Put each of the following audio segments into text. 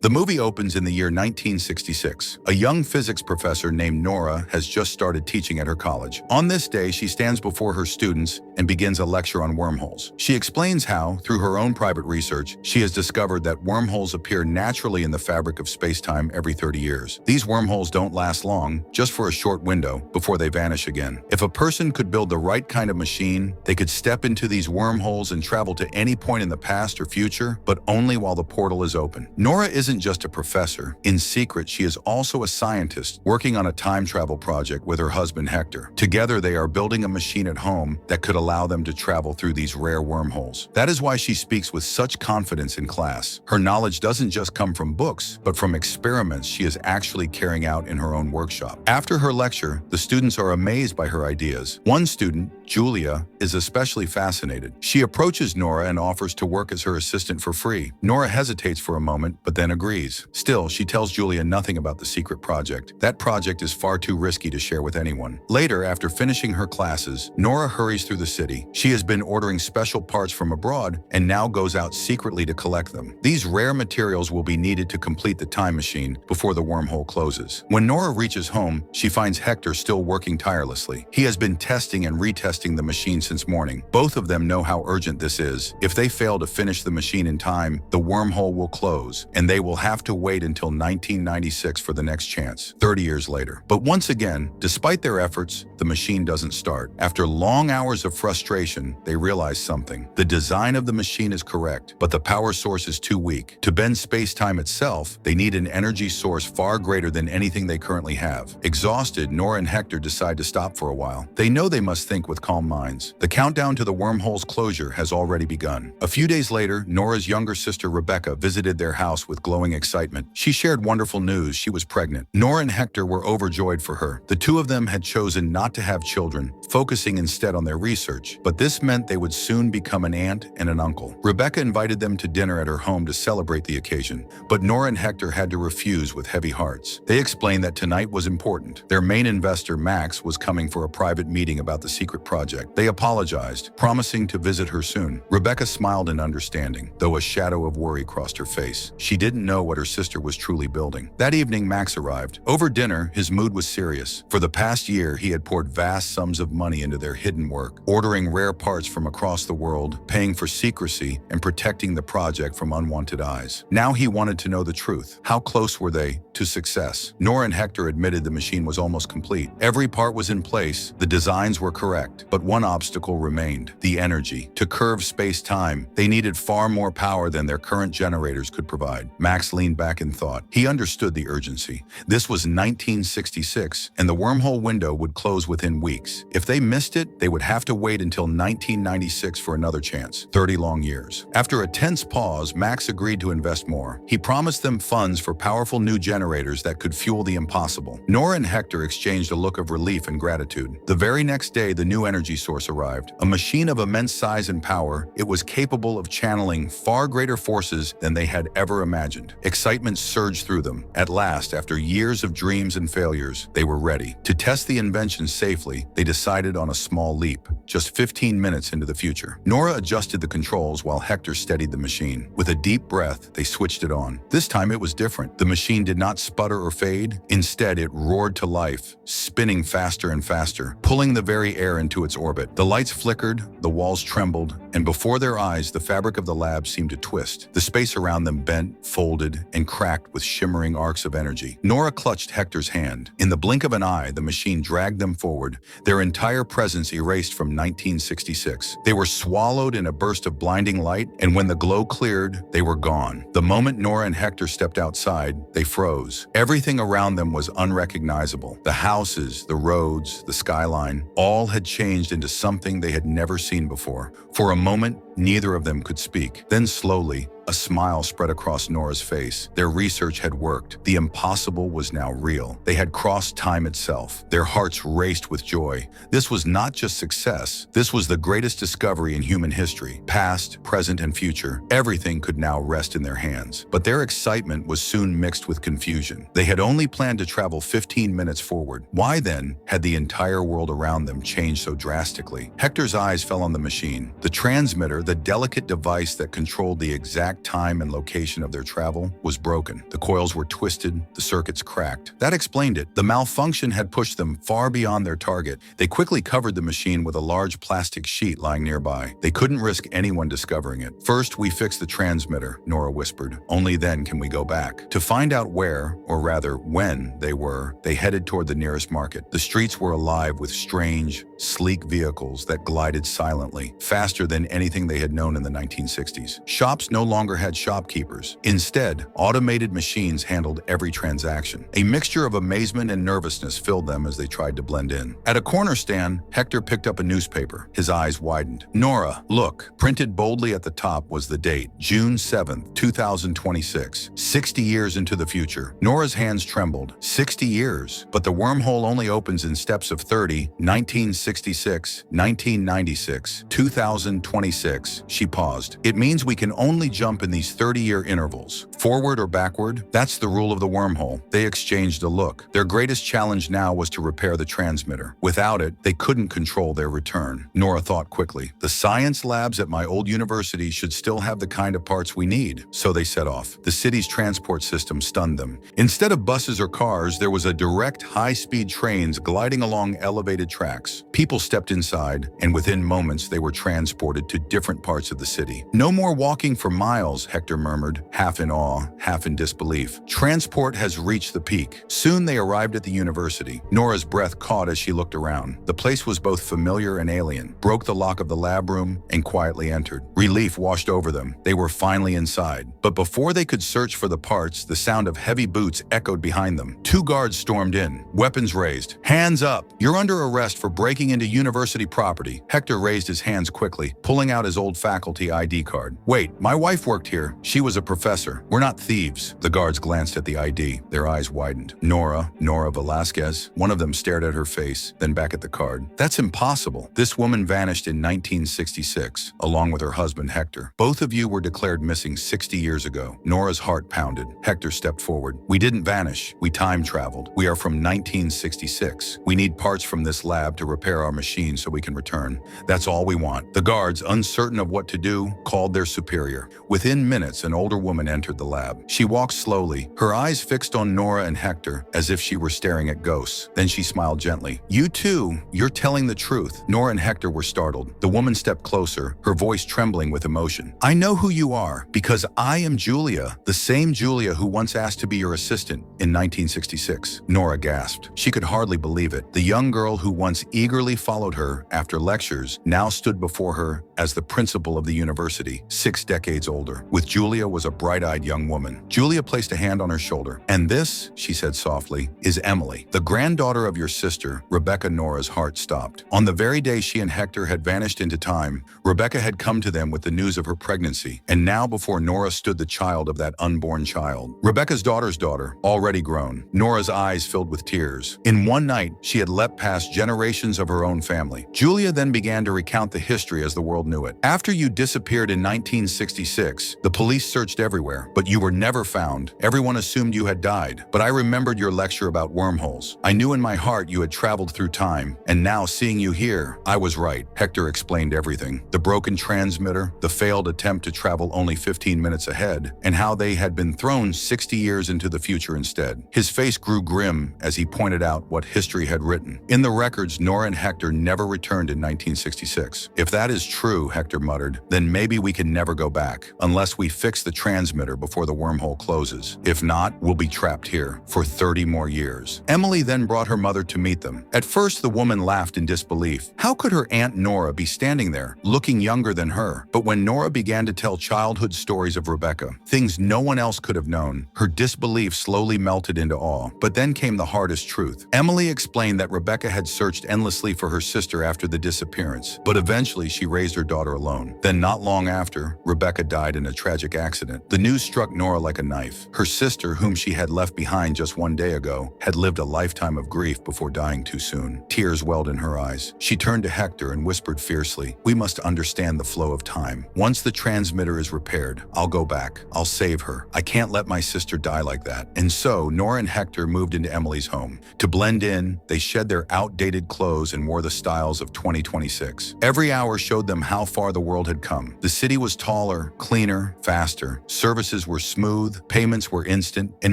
The movie opens in the year 1966. A young physics professor named Nora has just started teaching at her college. On this day, she stands before her students and begins a lecture on wormholes. She explains how, through her own private research, she has discovered that wormholes appear naturally in the fabric of space-time every 30 years. These wormholes don't last long, just for a short window, before they vanish again. If a person could build the right kind of machine, they could step into these wormholes and travel to any point in the past or future, but only while the portal is open. Nora isn't just a professor. In secret, she is also a scientist working on a time travel project with her husband Hector. Together, they are building a machine at home that could allow them to travel through these rare wormholes. That is why she speaks with such confidence in class. Her knowledge doesn't just come from books, but from experiments she is actually carrying out in her own workshop. After her lecture, the students are amazed by her ideas. One student, Julia, is especially fascinated. She approaches Nora and offers to work as her assistant for free. Nora hesitates for a moment, but then agrees. Still, she tells Julia nothing about the secret project. That project is far too risky to share with anyone. Later, after finishing her classes, Nora hurries through the city. She has been ordering special parts from abroad and now goes out secretly to collect them. These rare materials will be needed to complete the time machine before the wormhole closes. When Nora reaches home, she finds Hector still working tirelessly. He has been testing and retesting the machine since morning. Both of them know how urgent this is. If they fail to finish the machine in time, the wormhole will close, and they will have to wait until 1996 for the next chance, 30 years later. But once again, despite their efforts, the machine doesn't start. After long hours of frustration, they realize something. The design of the machine is correct, but the power source is too weak. To bend space-time itself, they need an energy source far greater than anything they currently have. Exhausted, Nora and Hector decide to stop for a while. They know they must think with calm minds. The countdown to the wormhole's closure has already begun. A few days later, Nora's younger sister Rebecca visited their house with glowing excitement. She shared wonderful news: she was pregnant. Nora and Hector were overjoyed for her. The two of them had chosen not to have children, focusing instead on their research. But this meant they would soon become an aunt and an uncle. Rebecca invited them to dinner at her home to celebrate the occasion, but Nora and Hector had to refuse with heavy hearts. They explained that tonight was important. Their main investor, Max, was coming for a private meeting about the secret project. They apologized, promising to visit her soon. Rebecca smiled in understanding, though a shadow of worry crossed her face. She didn't know what her sister was truly building. That evening, Max arrived. Over dinner, his mood was serious. For the past year, he had poured vast sums of money into their hidden work, ordering rare parts from across the world, paying for secrecy, and protecting the project from unwanted eyes. Now he wanted to know the truth. How close were they to success? Nora and Hector admitted the machine was almost complete. Every part was in place, the designs were correct, but one obstacle remained: the energy. To curve space-time, they needed far more power than their current generators could provide. Max leaned back in thought. He understood the urgency. This was 1966, and the wormhole window would close within weeks. If they missed it, they would have to wait until 1996 for another chance, 30 long years. After a tense pause, Max agreed to invest more. He promised them funds for powerful new generators that could fuel the impossible. Nora and Hector exchanged a look of relief and gratitude. The very next day, the new energy source arrived. A machine of immense size and power, it was capable of channeling far greater forces than they had ever imagined. Excitement surged through them. At last, after years of dreams and failures, they were ready. To test the invention safely, they decided on a small leap, just 15 minutes into the future. Nora adjusted the controls while Hector steadied the machine. With a deep breath, they switched it on. This time it was different. The machine did not sputter or fade. Instead, it roared to life, spinning faster and faster, pulling the very air into its orbit. The lights flickered, the walls trembled, and before their eyes, the fabric of the lab seemed to twist. The space around them bent, folded, and cracked with shimmering arcs of energy. Nora clutched Hector's hand. In the blink of an eye, the machine dragged them forward, their entire presence erased from 1966. They were swallowed in a burst of blinding light, and when the glow cleared, they were gone. The moment Nora and Hector stepped outside, they froze. Everything around them was unrecognizable. The houses, the roads, the skyline, all had changed into something they had never seen before. For a moment, neither of them could speak. Then slowly, a smile spread across Nora's face. Their research had worked. The impossible was now real. They had crossed time itself. Their hearts raced with joy. This was not just success. This was the greatest discovery in human history. Past, present, and future. Everything could now rest in their hands. But their excitement was soon mixed with confusion. They had only planned to travel 15 minutes forward. Why then had the entire world around them changed so drastically? Hector's eyes fell on the machine. The transmitter, the delicate device that controlled the exact exact time and location of their travel was broken. The coils were twisted, the circuits cracked. That explained it. The malfunction had pushed them far beyond their target. They quickly covered the machine with a large plastic sheet lying nearby. They couldn't risk anyone discovering it. "First, we fix the transmitter," Nora whispered. "Only then can we go back." To find out where, or rather when, they were, they headed toward the nearest market. The streets were alive with strange, sleek vehicles that glided silently, faster than anything they had known in the 1960s. Shops no longer had shopkeepers. Instead, automated machines handled every transaction. A mixture of amazement and nervousness filled them as they tried to blend in. At a corner stand, Hector picked up a newspaper. His eyes widened. "Nora, look." Printed boldly at the top was the date, June 7th, 2026, 60 years into the future. Nora's hands trembled. 60 years. But the wormhole only opens in steps of 30, 1966, 1996, 2026. She paused. "It means we can only jump in these 30-year intervals. Forward or backward? That's the rule of the wormhole." They exchanged a look. Their greatest challenge now was to repair the transmitter. Without it, they couldn't control their return. Nora thought quickly. "The science labs at my old university should still have the kind of parts we need." So they set off. The city's transport system stunned them. Instead of buses or cars, there was a direct high-speed trains gliding along elevated tracks. People stepped inside, and within moments they were transported to different parts of the city. "No more walking for miles," Hector murmured, half in awe, half in disbelief. "Transport has reached the peak." Soon they arrived at the university. Nora's breath caught as she looked around. The place was both familiar and alien. Broke the lock of the lab room and quietly entered. Relief washed over them. They were finally inside. But before they could search for the parts, the sound of heavy boots echoed behind them. Two guards stormed in, weapons raised. "Hands up! You're under arrest for breaking into university property." Hector raised his hands quickly, pulling out his old faculty ID card. "Wait, my wife worked here. She was a professor. We're not thieves." The guards glanced at the ID. Their eyes widened. Nora Velasquez. One of them stared at her face, then back at the card. "That's impossible. This woman vanished in 1966, along with her husband Hector. Both of you were declared missing 60 years ago." Nora's heart pounded. Hector stepped forward. "We didn't vanish. We time traveled. We are from 1966. We need parts from this lab to repair our machine so we can return. That's all we want." The guards, uncertain of what to do, called their superior. Within minutes, an older woman entered the lab. She walked slowly, her eyes fixed on Nora and Hector, as if she were staring at ghosts. Then she smiled gently. "You too. You're telling the truth." Nora and Hector were startled. The woman stepped closer, her voice trembling with emotion. "I know who you are, because I am Julia, the same Julia who once asked to be your assistant in 1966. Nora gasped. She could hardly believe it. The young girl who once eagerly followed her after lectures now stood before her as the principal of the university, 6 decades older. With Julia was a bright-eyed young woman. Julia placed a hand on her shoulder. "And this," she said softly, "is Emily, the granddaughter of your sister, Rebecca." Nora's heart stopped. On the very day she and Hector had vanished into time, Rebecca had come to them with the news of her pregnancy, and now before Nora stood the child of that unborn child. Rebecca's daughter's daughter, already grown. Nora's eyes filled with tears. In one night, she had leapt past generations of her own family. Julia then began to recount the history as the world knew it. "After you disappeared in 1966, the police searched everywhere, but you were never found. Everyone assumed you had died. But I remembered your lecture about wormholes. I knew in my heart you had traveled through time, and now seeing you here, I was right." Hector explained everything. The broken transmitter, the failed attempt to travel only 15 minutes ahead, and how they had been thrown 60 years into the future instead. His face grew grim as he pointed out what history had written. In the records, Nora and Hector never returned in 1966. "If that is true," Hector muttered, "then maybe we can never go back, unless we fix the transmitter before the wormhole closes. If not, we'll be trapped here for 30 more years." Emily then brought her mother to meet them. At first, the woman laughed in disbelief. How could her Aunt Nora be standing there, looking younger than her? But when Nora began to tell childhood stories of Rebecca, things no one else could have known, her disbelief slowly melted into awe. But then came the hardest truth. Emily explained that Rebecca had searched endlessly for her sister after the disappearance, but eventually she raised her daughter alone. Then not long after, Rebecca died in a tragic accident. The news struck Nora like a knife. Her sister, whom she had left behind just one day ago, had lived a lifetime of grief before dying too soon. Tears welled in her eyes. She turned to Hector and whispered fiercely, "We must understand the flow of time. Once the transmitter is repaired, I'll go back. I'll save her. I can't let my sister die like that." And so, Nora and Hector moved into Emily's home. To blend in, they shed their outdated clothes and wore the styles of 2026. Every hour showed them how how far the world had come. The city was taller, cleaner, faster. Services were smooth, payments were instant, and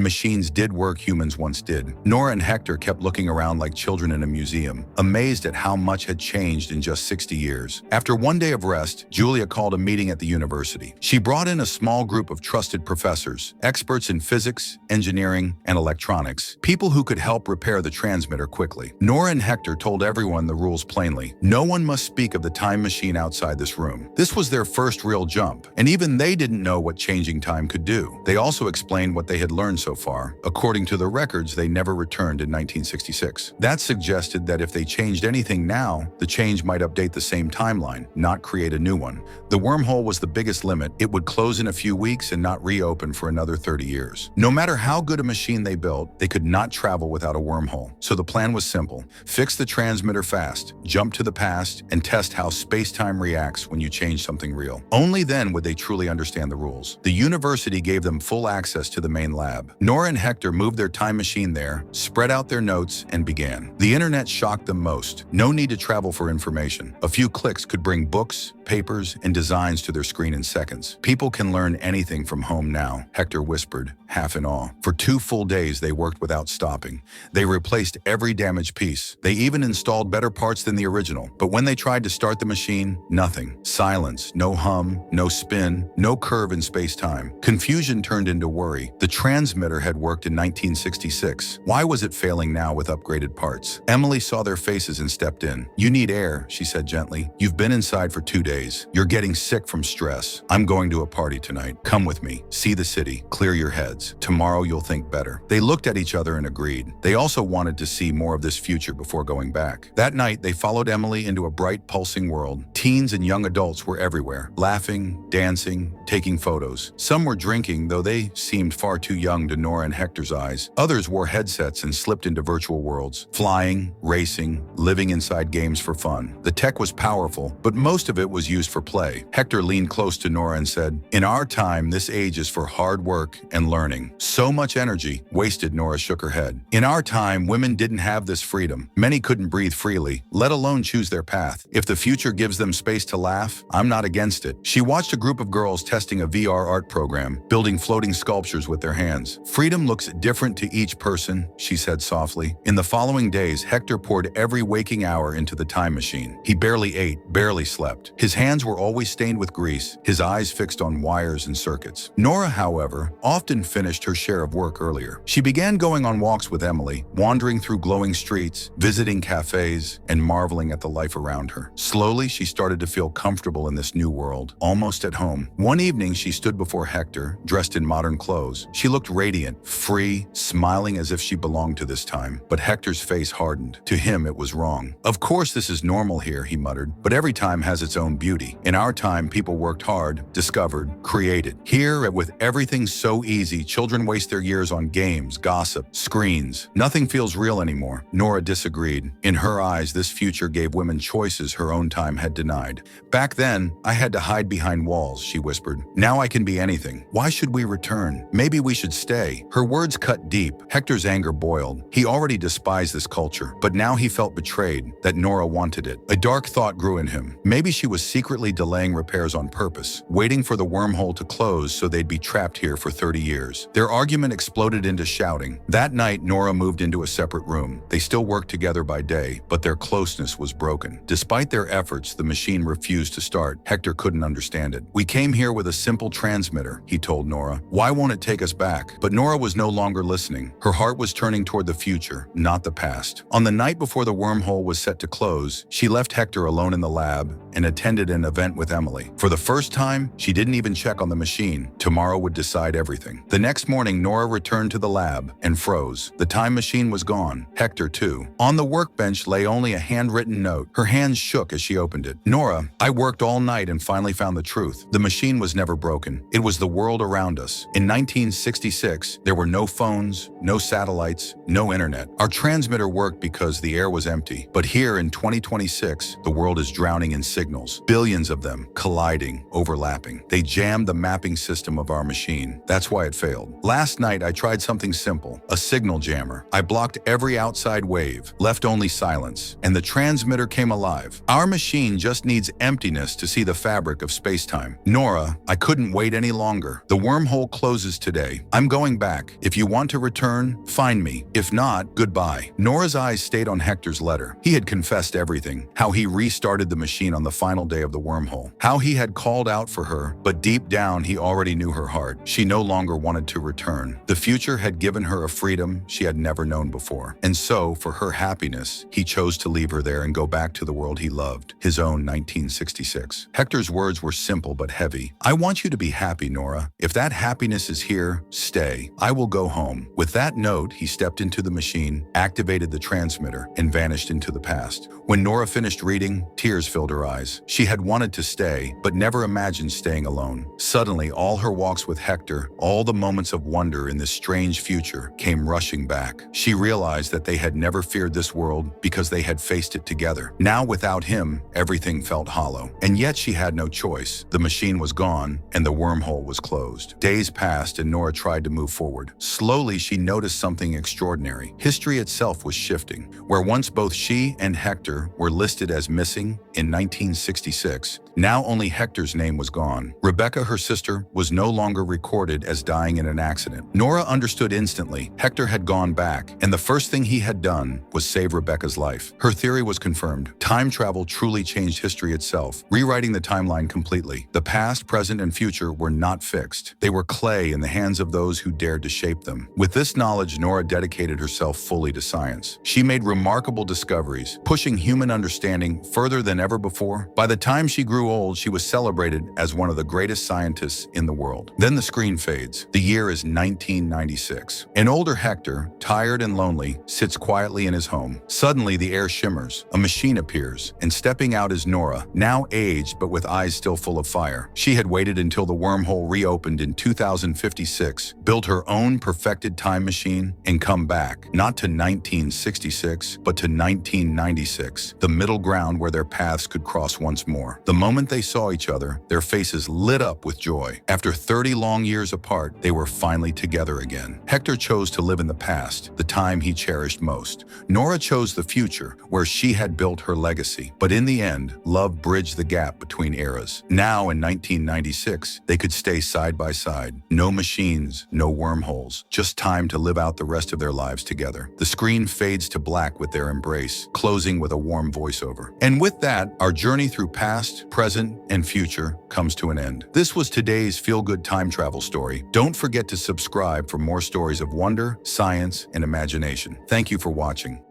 machines did work humans once did. Nora and Hector kept looking around like children in a museum, amazed at how much had changed in just 60 years. After one day of rest, Julia called a meeting at the university. She brought in a small group of trusted professors, experts in physics, engineering, and electronics, people who could help repair the transmitter quickly. Nora and Hector told everyone the rules plainly. No one must speak of the time machine outside this room. This was their first real jump, and even they didn't know what changing time could do. They also explained what they had learned so far. According to the records, they never returned in 1966. That suggested that if they changed anything now, the change might update the same timeline, not create a new one. The wormhole was the biggest limit. It would close in a few weeks and not reopen for another 30 years. No matter how good a machine they built, they could not travel without a wormhole. So the plan was simple. Fix the transmitter fast, jump to the past, and test how space-time reacts when you change something real. Only then would they truly understand the rules. The university gave them full access to the main lab. Nora and Hector moved their time machine there, spread out their notes, and began. The internet shocked them most. No need to travel for information. A few clicks could bring books, papers, and designs to their screen in seconds. People can learn anything from home now, Hector whispered, half in awe. For 2 full days, they worked without stopping. They replaced every damaged piece. They even installed better parts than the original. But when they tried to start the machine, nothing. Silence, no hum, no spin, no curve in space-time. Confusion turned into worry. The transmitter had worked in 1966. Why was it failing now with upgraded parts? Emily saw their faces and stepped in. "You need air," she said gently. "You've been inside for 2 days. You're getting sick from stress. I'm going to a party tonight. Come with me. See the city. Clear your heads. Tomorrow you'll think better." They looked at each other and agreed. They also wanted to see more of this future before going back. That night, they followed Emily into a bright, pulsing world. Teens and young adults were everywhere, laughing, dancing, taking photos. Some were drinking, though they seemed far too young to Nora and Hector's eyes. Others wore headsets and slipped into virtual worlds, flying, racing, living inside games for fun. The tech was powerful, but most of it was used for play. Hector leaned close to Nora and said, "In our time, this age is for hard work and learning." "So much energy wasted," Nora shook her head. "In our time, women didn't have this freedom. Many couldn't breathe freely, let alone choose their path. If the future gives them space to laugh, I'm not against it." She watched a group of girls testing a VR art program, building floating sculptures with their hands. "Freedom looks different to each person," she said softly. In the following days, Hector poured every waking hour into the time machine. He barely ate, barely slept. His hands were always stained with grease, his eyes fixed on wires and circuits. Nora, however, often finished her share of work earlier. She began going on walks with Emily, wandering through glowing streets, visiting cafes, and marveling at the life around her. Slowly, she started to feel comfortable in this new world, almost at home. One evening, she stood before Hector, dressed in modern clothes. She looked radiant, free, smiling as if she belonged to this time. But Hector's face hardened. To him, it was wrong. "Of course this is normal here," he muttered, "but every time has its own beauty. In our time, people worked hard, discovered, created. Here, with everything so easy, children waste their years on games, gossip, screens. Nothing feels real anymore." Nora disagreed. In her eyes, this future gave women choices her own time had denied. "Back then, I had to hide behind walls," she whispered. "Now I can be anything. Why should we return? Maybe we should stay." Her words cut deep. Hector's anger boiled. He already despised this culture, but now he felt betrayed, that Nora wanted it. A dark thought grew in him. Maybe she was secretly delaying repairs on purpose, waiting for the wormhole to close so they'd be trapped here for 30 years. Their argument exploded into shouting. That night, Nora moved into a separate room. They still worked together by day, but their closeness was broken. Despite their efforts, the machine refused to start. Hector couldn't understand it. "We came here with a simple transmitter," he told Nora. "Why won't it take us back?" But Nora was no longer listening. Her heart was turning toward the future, not the past. On the night before the wormhole was set to close, she left Hector alone in the lab and attended an event with Emily. For the first time, she didn't even check on the machine. Tomorrow would decide everything. The next morning, Nora returned to the lab and froze. The time machine was gone. Hector, too. On the workbench lay only a handwritten note. Her hands shook as she opened it. "Nora, I worked all night and finally found the truth. The machine was never broken. It was the world around us. In 1966, there were no phones, no satellites, no internet. Our transmitter worked because the air was empty. But here in 2026, the world is drowning in signals. Billions of them, colliding, overlapping. They jammed the mapping system of our machine. That's why it failed. Last night, I tried something simple, a signal jammer. I blocked every outside wave, left only silence, and the transmitter came alive. Our machine just needs needs emptiness to see the fabric of space-time. Nora, I couldn't wait any longer. The wormhole closes today. I'm going back. If you want to return, find me. If not, goodbye. Nora's eyes stayed on Hector's letter. He had confessed everything. How he restarted the machine on the final day of the wormhole. How he had called out for her, but deep down he already knew her heart. She no longer wanted to return. The future had given her a freedom she had never known before. And so, for her happiness, he chose to leave her there and go back to the world he loved, his own 1966. Hector's words were simple but heavy. I want you to be happy, Nora. If that happiness is here, stay. I will go home. With that note, he stepped into the machine, activated the transmitter, and vanished into the past. When Nora finished reading, tears filled her eyes. She had wanted to stay, but never imagined staying alone. Suddenly, all her walks with Hector, all the moments of wonder in this strange future, came rushing back. She realized that they had never feared this world because they had faced it together. Now, without him, everything felt hollow. And yet she had no choice. The machine was gone, and the wormhole was closed. Days passed, and Nora tried to move forward. Slowly, she noticed something extraordinary. History itself was shifting. Where once both she and Hector were listed as missing in 1966, now only Hector's name was gone. Rebecca, her sister, was no longer recorded as dying in an accident. Nora understood instantly. Hector had gone back, and the first thing he had done was save Rebecca's life. Her theory was confirmed. Time travel truly changed history itself, rewriting the timeline completely. The past, present, and future were not fixed. They were clay in the hands of those who dared to shape them. With this knowledge, Nora dedicated herself fully to science. She made remarkable discoveries, pushing human understanding further than ever before. By the time she grew old, she was celebrated as one of the greatest scientists in the world. Then the screen fades. The year is 1996. An older Hector, tired and lonely, sits quietly in his home. Suddenly, the air shimmers. A machine appears, and stepping out is Nora, now aged but with eyes still full of fire. She had waited until the wormhole reopened in 2056, built her own perfected time machine, and come back, not to 1966, but to 1996, the middle ground where their paths could cross once more. The moment they saw each other, their faces lit up with joy. After 30 long years apart, they were finally together again. Hector chose to live in the past, the time he cherished most. Nora chose the future, where she had built her legacy. But in the end, love bridged the gap between eras. Now, in 1996, they could stay side by side. No machines, no wormholes, just time to live out the rest of their lives together. The screen fades to black with their embrace, closing with a warm voiceover. And with that, our journey through past, present, and future comes to an end. This was today's feel-good time travel story. Don't forget to subscribe for more stories of wonder, science, and imagination. Thank you for watching.